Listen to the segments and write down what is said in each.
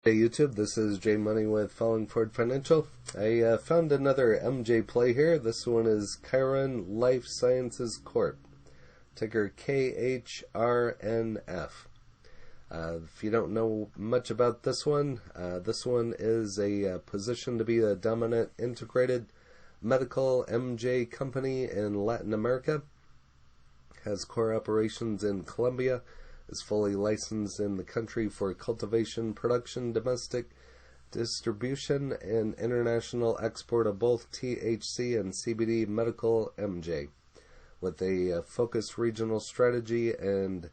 Hey YouTube, this is Jay Money with Falling Forward Financial. I found another MJ play here. This one is Khiron Life Sciences Corp. Ticker KHRNF. If you don't know much about this one is a position to be a dominant integrated medical MJ company in Latin America. Has core operations in Colombia. Is fully licensed in the country for cultivation, production, domestic distribution, and international export of both THC and CBD medical MJ, with a focused regional strategy and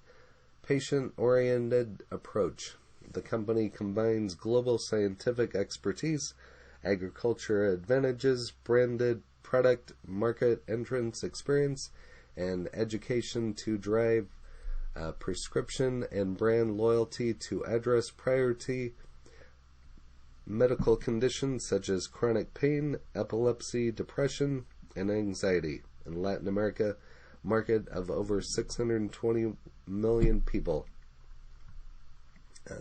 patient-oriented approach. The company combines global scientific expertise, agriculture advantages, branded product market entrance experience, and education to drive prescription and brand loyalty to address priority medical conditions such as chronic pain, epilepsy, depression, and anxiety in Latin America market of over 620 million people.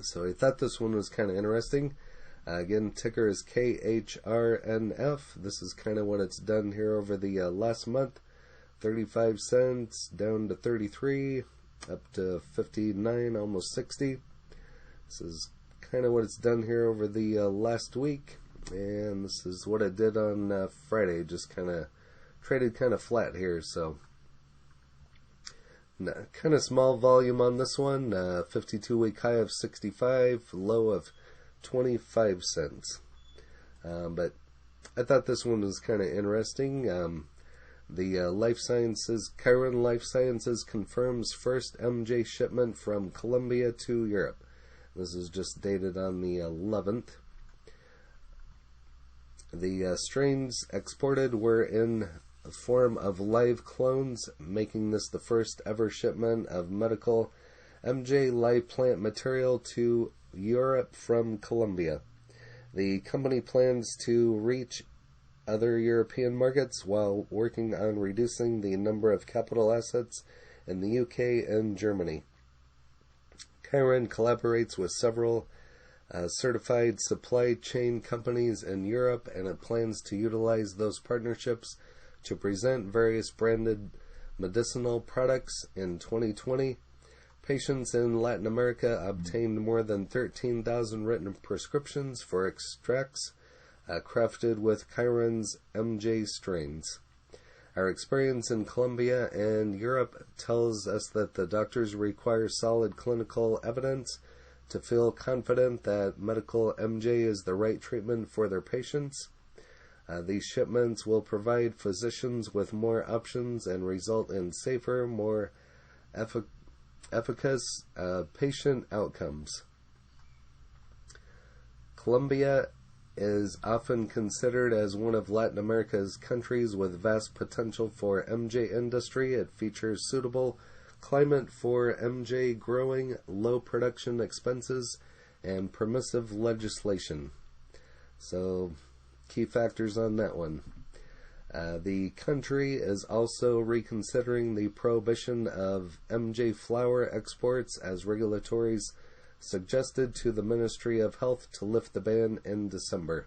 So I thought this one was kind of interesting. Again, ticker is KHRNF. This is kind of what it's done here over the last month. 35 cents down to 33, up to 59, almost 60. This is kind of what it's done here over the last week, and this is what it did on Friday. Just kind of traded kind of flat here, so kind of small volume on this one. 52-week high of 65, low of 25 cents. But I thought this one was kind of interesting. The Khiron Life Sciences confirms first MJ shipment from Colombia to Europe. This is just dated on the 11th. The strains exported were in the form of live clones, making this the first ever shipment of medical MJ live plant material to Europe from Colombia. The company plans to reach other European markets while working on reducing the number of capital assets in the UK and Germany. Khiron collaborates with several certified supply chain companies in Europe, and it plans to utilize those partnerships to present various branded medicinal products in 2020. Patients in Latin America obtained more than 13,000 written prescriptions for extracts crafted with Khiron's MJ strains. Our experience in Colombia and Europe tells us that the doctors require solid clinical evidence to feel confident that medical MJ is the right treatment for their patients. These shipments will provide physicians with more options and result in safer, more efficacious patient outcomes. Colombia is often considered as one of Latin America's countries with vast potential for MJ industry. It features suitable climate for MJ growing, low production expenses, and permissive legislation. So, key factors on that one. The country is also reconsidering the prohibition of MJ flower exports as regulators suggested to the Ministry of Health to lift the ban in December.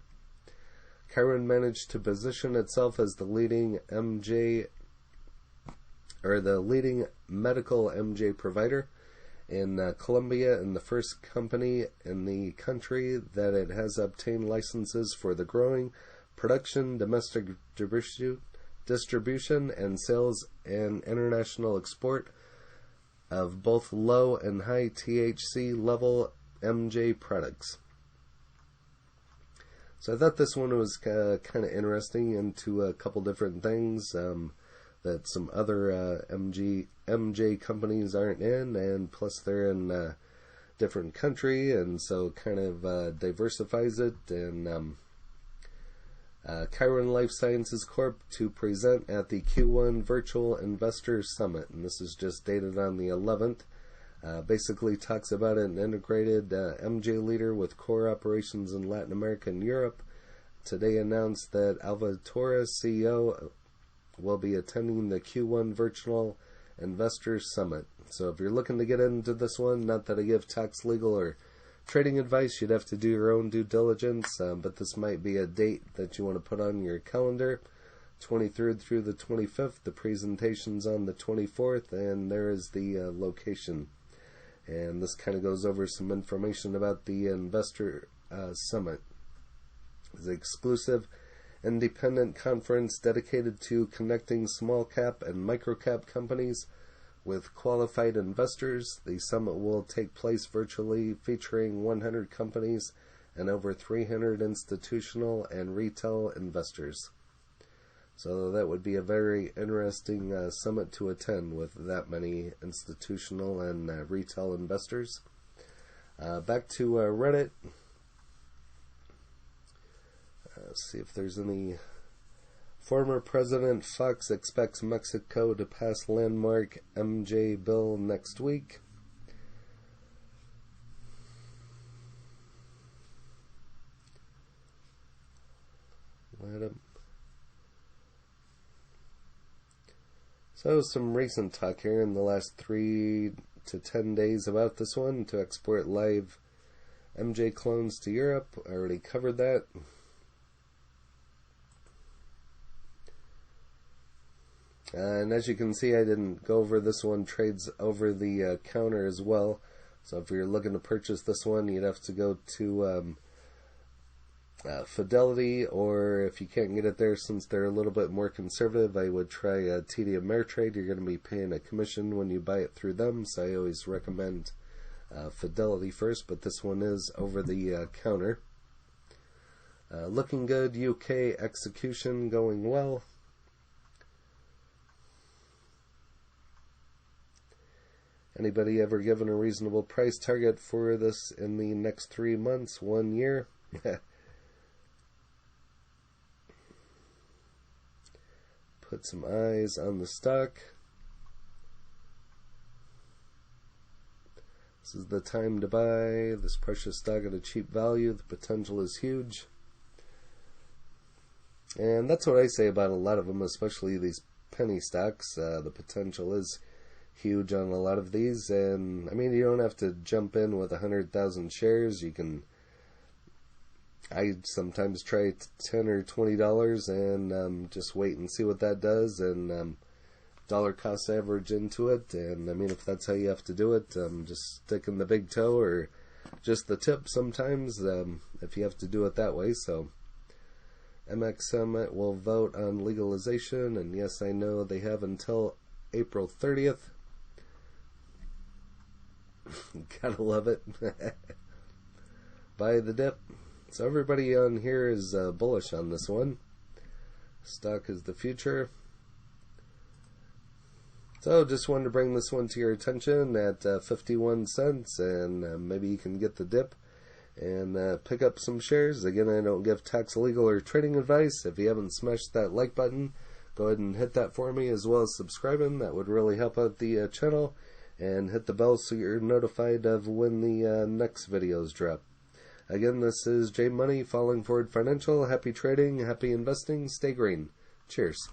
Khiron managed to position itself as the leading medical MJ provider in Colombia, and the first company in the country that it has obtained licenses for the growing, production, domestic distribution, and sales and international export of both low and high THC level MJ products. So I thought this one was kind of interesting into a couple different things that some other MJ companies aren't in, and plus they're in a different country, and so kind of diversifies it. And Khiron Life Sciences Corp. to present at the Q1 Virtual Investors Summit, and this is just dated on the 11th. Basically talks about an integrated MJ leader with core operations in Latin America and Europe. Today announced that Alvatora's CEO will be attending the Q1 Virtual Investors Summit. So if you're looking to get into this one, not that I give tax, legal, or trading advice, you'd have to do your own due diligence, but this might be a date that you want to put on your calendar. 23rd through the 25th. The presentation's on the 24th, and there is the location. And this kind of goes over some information about the Investor Summit. It's an exclusive independent conference dedicated to connecting small cap and micro cap companies with qualified investors. The summit will take place virtually, featuring 100 companies and over 300 institutional and retail investors. So that would be a very interesting summit to attend with that many institutional and retail investors. Back to Reddit. See if there's any. Former President Fox expects Mexico to pass landmark MJ bill next week. So some recent talk here in the last 3 to 10 days about this one, to export live MJ clones to Europe. I already covered that. And as you can see, I didn't go over this one. Trades over the counter as well. So if you're looking to purchase this one, you'd have to go to Fidelity, or if you can't get it there, since they're a little bit more conservative, I would try TD Ameritrade. You're going to be paying a commission when you buy it through them, so I always recommend Fidelity first, but this one is over the counter. Looking good. UK execution going well. Anybody ever given a reasonable price target for this in the next 3 months, 1 year? Put some eyes on the stock. This is the time to buy this precious stock at a cheap value. The potential is huge. And that's what I say about a lot of them, especially these penny stocks. The potential is huge on a lot of these, and I mean, you don't have to jump in with 100,000 shares. You can, I sometimes try $10 or $20 and just wait and see what that does, and dollar cost average into it. And I mean, if that's how you have to do it, just stick in the big toe or just the tip sometimes, if you have to do it that way. So MX Summit will vote on legalization, and yes, I know they have until April 30th. Gotta love it. Buy the dip. So everybody on here is bullish on this one. Stock is the future. So just wanted to bring this one to your attention at 51 cents, and maybe you can get the dip and pick up some shares. Again, I don't give tax, legal, or trading advice. If you haven't smashed that like button, go ahead and hit that for me, as well as subscribing. That would really help out the channel. And hit the bell so you're notified of when the next videos drop. Again, this is J Money, Falling Forward Financial. Happy trading, happy investing, stay green. Cheers.